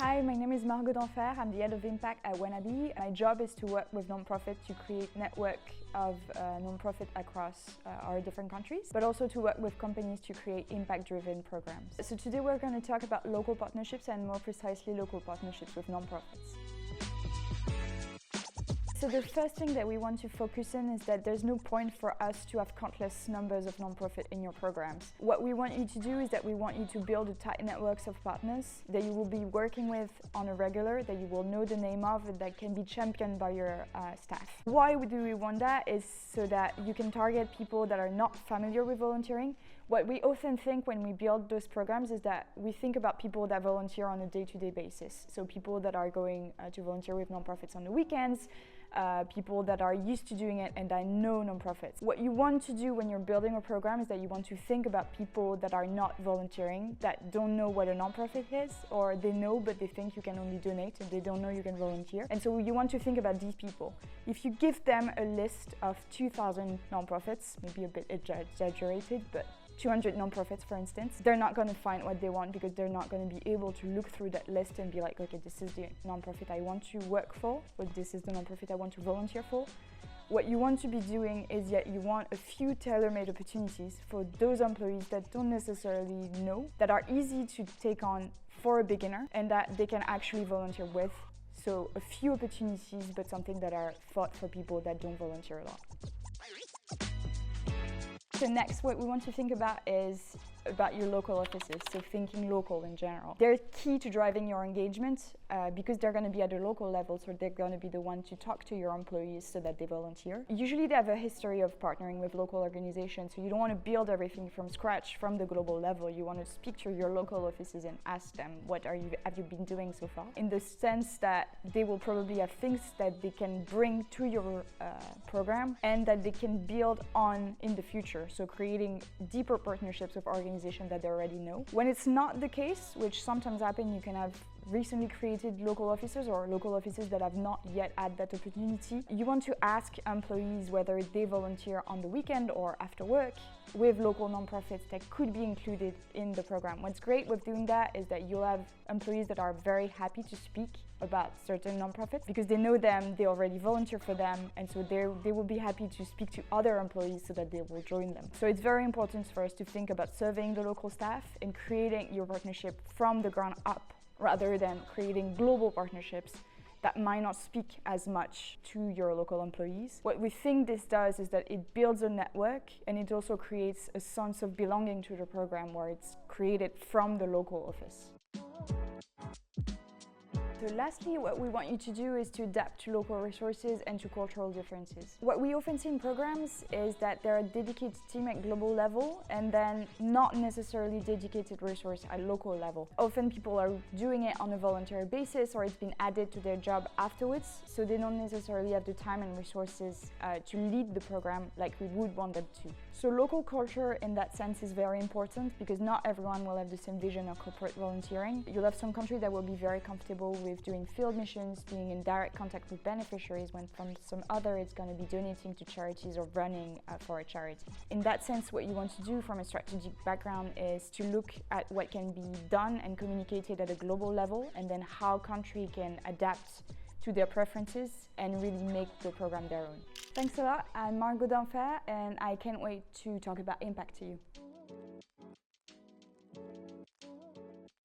Hi, my name is Margot d'Enfer. I'm the head of impact at Wannabe. My job is to work with nonprofits to create network of nonprofits across our different countries, but also to work with companies to create impact-driven programs. So today we're going to talk about local partnerships and more precisely local partnerships with nonprofits. So the first thing that we want to focus on is that there's no point for us to have countless numbers of nonprofit in your programs. What we want you to do is that we want you to build a tight networks of partners that you will be working with on a regular, that you will know the name of, and that can be championed by your staff. Why do we want that is so that you can target people that are not familiar with volunteering. What we often think when we build those programs is that we think about people that volunteer on a day-to-day basis. So people that are going to volunteer with nonprofits on the weekends, people that are used to doing it and that know nonprofits. What you want to do when you're building a program is that you want to think about people that are not volunteering, that don't know what a nonprofit is, or they know but they think you can only donate and they don't know you can volunteer. And so you want to think about these people. If you give them a list of 2,000 nonprofits, maybe a bit exaggerated, but 200 nonprofits, for instance, they're not going to find what they want because they're not going to be able to look through that list and be like, okay, this is the nonprofit I want to work for, or this is the nonprofit I want to volunteer for. What you want to be doing is that you want a few tailor-made opportunities for those employees that don't necessarily know, that are easy to take on for a beginner, and that they can actually volunteer with. So a few opportunities, but something that are thought for people that don't volunteer a lot. So next, what we want to think about is about your local offices, so thinking local in general. They're key to driving your engagement because they're going to be at a local level, so they're going to be the one to talk to your employees so that they volunteer. Usually they have a history of partnering with local organizations, so you don't want to build everything from scratch from the global level. You want to speak to your local offices and ask them, what have you been doing so far? In the sense that they will probably have things that they can bring to your program and that they can build on in the future. So creating deeper partnerships with organizations that they already know. When it's not the case, which sometimes happen, you can have recently created local offices or local offices that have not yet had that opportunity. You want to ask employees whether they volunteer on the weekend or after work with local nonprofits that could be included in the program. What's great with doing that is that you'll have employees that are very happy to speak about certain nonprofits because they know them, they already volunteer for them, and so they will be happy to speak to other employees so that they will join them. So it's very important for us to think about surveying the local staff and creating your partnership from the ground up rather than creating global partnerships that might not speak as much to your local employees. What we think this does is that it builds a network and it also creates a sense of belonging to the program where it's created from the local office. So lastly, what we want you to do is to adapt to local resources and to cultural differences. What we often see in programs is that there are dedicated teams at global level and then not necessarily dedicated resource at local level. Often people are doing it on a voluntary basis or it's been added to their job afterwards, so they don't necessarily have the time and resources to lead the program like we would want them to. So local culture in that sense is very important because not everyone will have the same vision of corporate volunteering. You'll have some countries that will be very comfortable with doing field missions, being in direct contact with beneficiaries, when from some other it's going to be donating to charities or running for a charity. In that sense, what you want to do from a strategic background is to look at what can be done and communicated at a global level and then how country can adapt to their preferences and really make the program their own. Thanks a lot, I'm Margot d'Enfer and I can't wait to talk about impact to you.